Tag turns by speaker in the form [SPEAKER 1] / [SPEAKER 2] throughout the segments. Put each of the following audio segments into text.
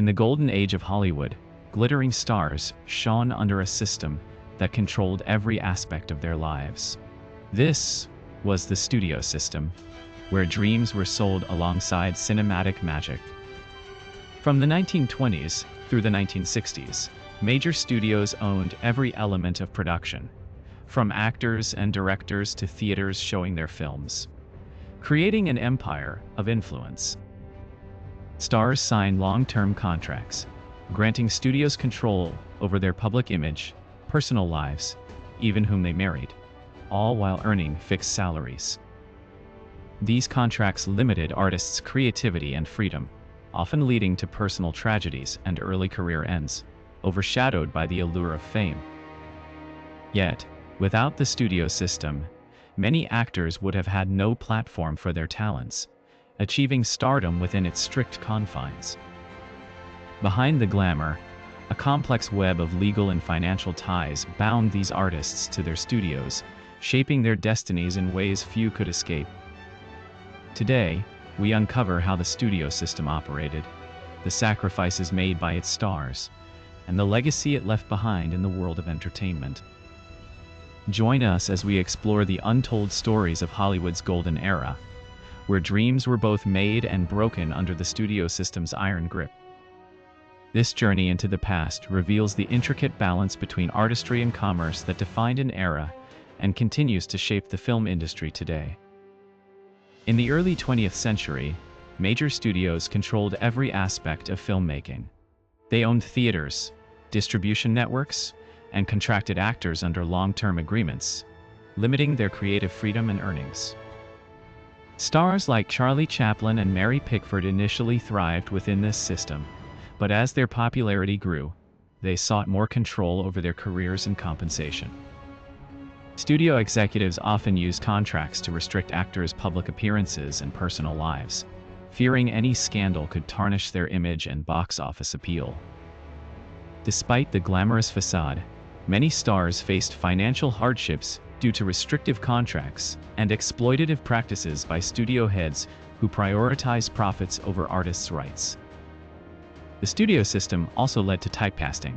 [SPEAKER 1] In the golden age of Hollywood, glittering stars shone under a system that controlled every aspect of their lives. This was the studio system, where dreams were sold alongside cinematic magic. From the 1920s through the 1960s, major studios owned every element of production, from actors and directors to theaters showing their films, creating an empire of influence. Stars signed long-term contracts, granting studios control over their public image, personal lives, even whom they married, all while earning fixed salaries. These contracts limited artists' creativity and freedom, often leading to personal tragedies and early career ends, overshadowed by the allure of fame. Yet, without the studio system, many actors would have had no platform for their talents, achieving stardom within its strict confines. Behind the glamour, a complex web of legal and financial ties bound these artists to their studios, shaping their destinies in ways few could escape. Today, we uncover how the studio system operated, the sacrifices made by its stars, and the legacy it left behind in the world of entertainment. Join us as we explore the untold stories of Hollywood's golden era, where dreams were both made and broken under the studio system's iron grip. This journey into the past reveals the intricate balance between artistry and commerce that defined an era and continues to shape the film industry today. In the early 20th century, major studios controlled every aspect of filmmaking. They owned theaters, distribution networks, and contracted actors under long-term agreements, limiting their creative freedom and earnings. Stars like Charlie Chaplin and Mary Pickford initially thrived within this system, but as their popularity grew, they sought more control over their careers and compensation. Studio executives often used contracts to restrict actors' public appearances and personal lives, fearing any scandal could tarnish their image and box office appeal. Despite the glamorous facade, many stars faced financial hardships due to restrictive contracts and exploitative practices by studio heads who prioritized profits over artists' rights. The studio system also led to typecasting,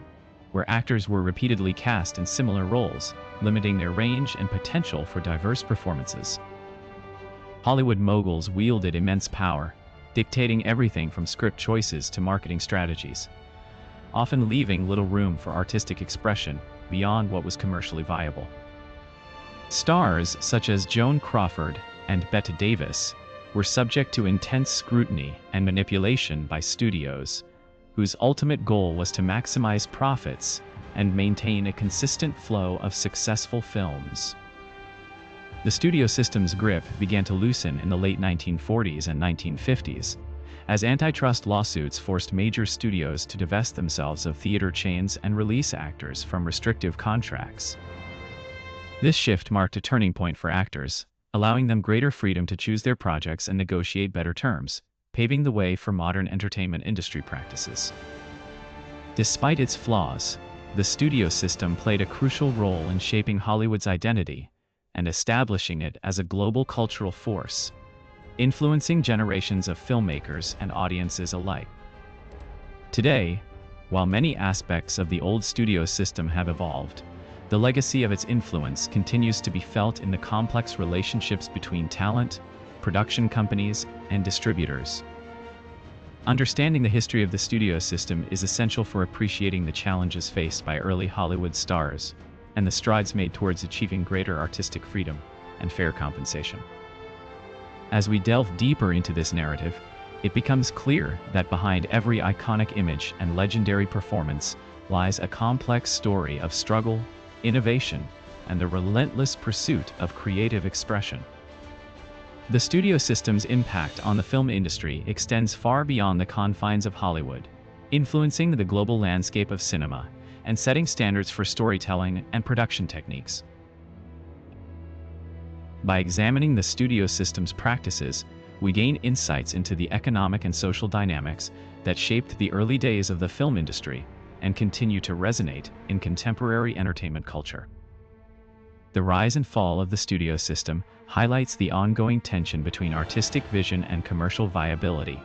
[SPEAKER 1] where actors were repeatedly cast in similar roles, limiting their range and potential for diverse performances. Hollywood moguls wielded immense power, dictating everything from script choices to marketing strategies, often leaving little room for artistic expression beyond what was commercially viable. Stars such as Joan Crawford and Bette Davis were subject to intense scrutiny and manipulation by studios, whose ultimate goal was to maximize profits and maintain a consistent flow of successful films. The studio system's grip began to loosen in the late 1940s and 1950s, as antitrust lawsuits forced major studios to divest themselves of theater chains and release actors from restrictive contracts. This shift marked a turning point for actors, allowing them greater freedom to choose their projects and negotiate better terms, paving the way for modern entertainment industry practices. Despite its flaws, the studio system played a crucial role in shaping Hollywood's identity and establishing it as a global cultural force, influencing generations of filmmakers and audiences alike. Today, while many aspects of the old studio system have evolved, the legacy of its influence continues to be felt in the complex relationships between talent, production companies, and distributors. Understanding the history of the studio system is essential for appreciating the challenges faced by early Hollywood stars and the strides made towards achieving greater artistic freedom and fair compensation. As we delve deeper into this narrative, it becomes clear that behind every iconic image and legendary performance lies a complex story of struggle, innovation, and the relentless pursuit of creative expression. The studio system's impact on the film industry extends far beyond the confines of Hollywood, influencing the global landscape of cinema and setting standards for storytelling and production techniques. By examining the studio system's practices, we gain insights into the economic and social dynamics that shaped the early days of the film industry and continue to resonate in contemporary entertainment culture. The rise and fall of the studio system highlights the ongoing tension between artistic vision and commercial viability,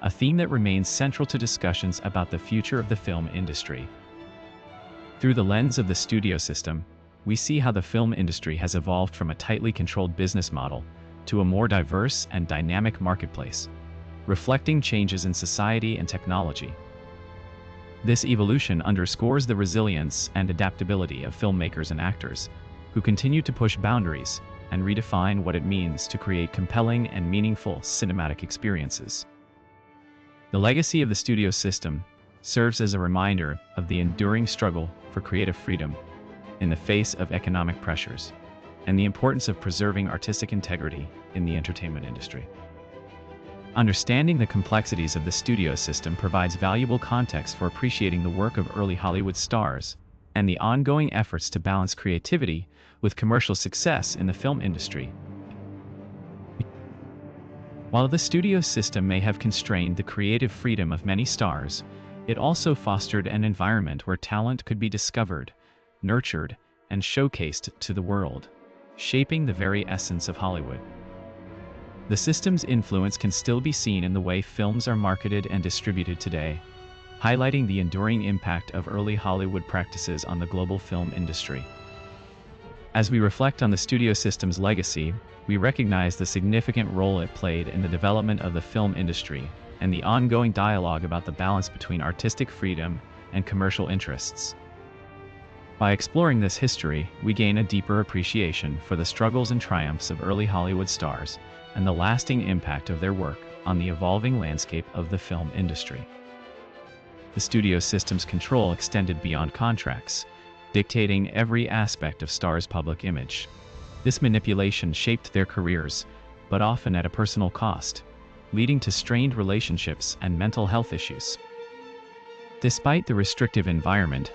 [SPEAKER 1] a theme that remains central to discussions about the future of the film industry. Through the lens of the studio system, we see how the film industry has evolved from a tightly controlled business model to a more diverse and dynamic marketplace, reflecting changes in society and technology. This evolution underscores the resilience and adaptability of filmmakers and actors, who continue to push boundaries and redefine what it means to create compelling and meaningful cinematic experiences. The legacy of the studio system serves as a reminder of the enduring struggle for creative freedom in the face of economic pressures, and the importance of preserving artistic integrity in the entertainment industry. Understanding the complexities of the studio system provides valuable context for appreciating the work of early Hollywood stars and the ongoing efforts to balance creativity with commercial success in the film industry. While the studio system may have constrained the creative freedom of many stars, it also fostered an environment where talent could be discovered, nurtured, and showcased to the world, shaping the very essence of Hollywood. The system's influence can still be seen in the way films are marketed and distributed today, highlighting the enduring impact of early Hollywood practices on the global film industry. As we reflect on the studio system's legacy, we recognize the significant role it played in the development of the film industry and the ongoing dialogue about the balance between artistic freedom and commercial interests. By exploring this history, we gain a deeper appreciation for the struggles and triumphs of early Hollywood stars and the lasting impact of their work on the evolving landscape of the film industry. The studio system's control extended beyond contracts, dictating every aspect of stars' public image. This manipulation shaped their careers, but often at a personal cost, leading to strained relationships and mental health issues. Despite the restrictive environment,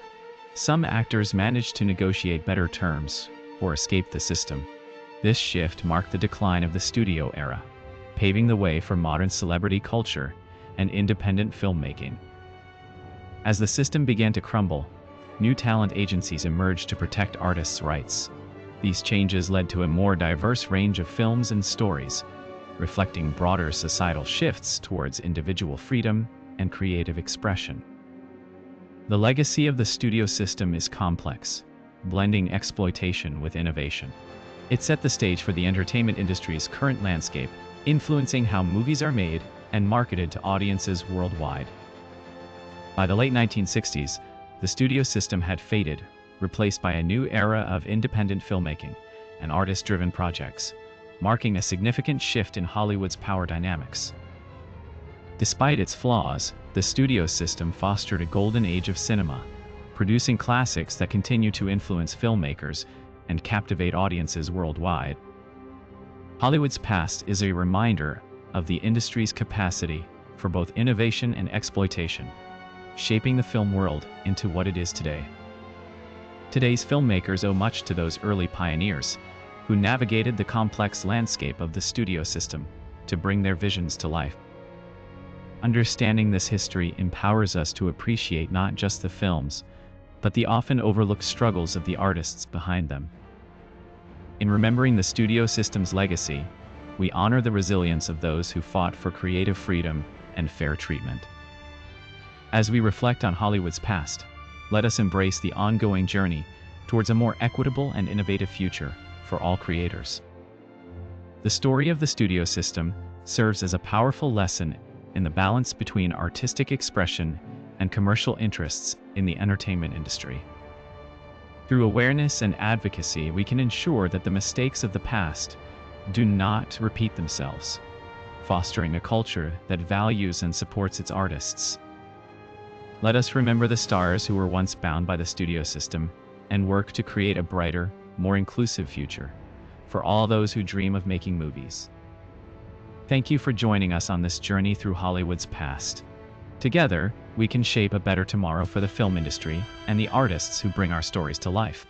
[SPEAKER 1] some actors managed to negotiate better terms or escape the system. This shift marked the decline of the studio era, paving the way for modern celebrity culture and independent filmmaking. As the system began to crumble, new talent agencies emerged to protect artists' rights. These changes led to a more diverse range of films and stories, reflecting broader societal shifts towards individual freedom and creative expression. The legacy of the studio system is complex, blending exploitation with innovation. It set the stage for the entertainment industry's current landscape, influencing how movies are made and marketed to audiences worldwide. By the late 1960s, the studio system had faded, replaced by a new era of independent filmmaking and artist-driven projects, marking a significant shift in Hollywood's power dynamics. Despite its flaws, the studio system fostered a golden age of cinema, producing classics that continue to influence filmmakers and captivate audiences worldwide. Hollywood's past is a reminder of the industry's capacity for both innovation and exploitation, shaping the film world into what it is today. Today's filmmakers owe much to those early pioneers, who navigated the complex landscape of the studio system to bring their visions to life. Understanding this history empowers us to appreciate not just the films, but the often overlooked struggles of the artists behind them. In remembering the studio system's legacy, we honor the resilience of those who fought for creative freedom and fair treatment. As we reflect on Hollywood's past, let us embrace the ongoing journey towards a more equitable and innovative future for all creators. The story of the studio system serves as a powerful lesson in the balance between artistic expression and commercial interests in the entertainment industry. Through awareness and advocacy, we can ensure that the mistakes of the past do not repeat themselves, fostering a culture that values and supports its artists. Let us remember the stars who were once bound by the studio system and work to create a brighter, more inclusive future for all those who dream of making movies. Thank you for joining us on this journey through Hollywood's past. Together, we can shape a better tomorrow for the film industry and the artists who bring our stories to life.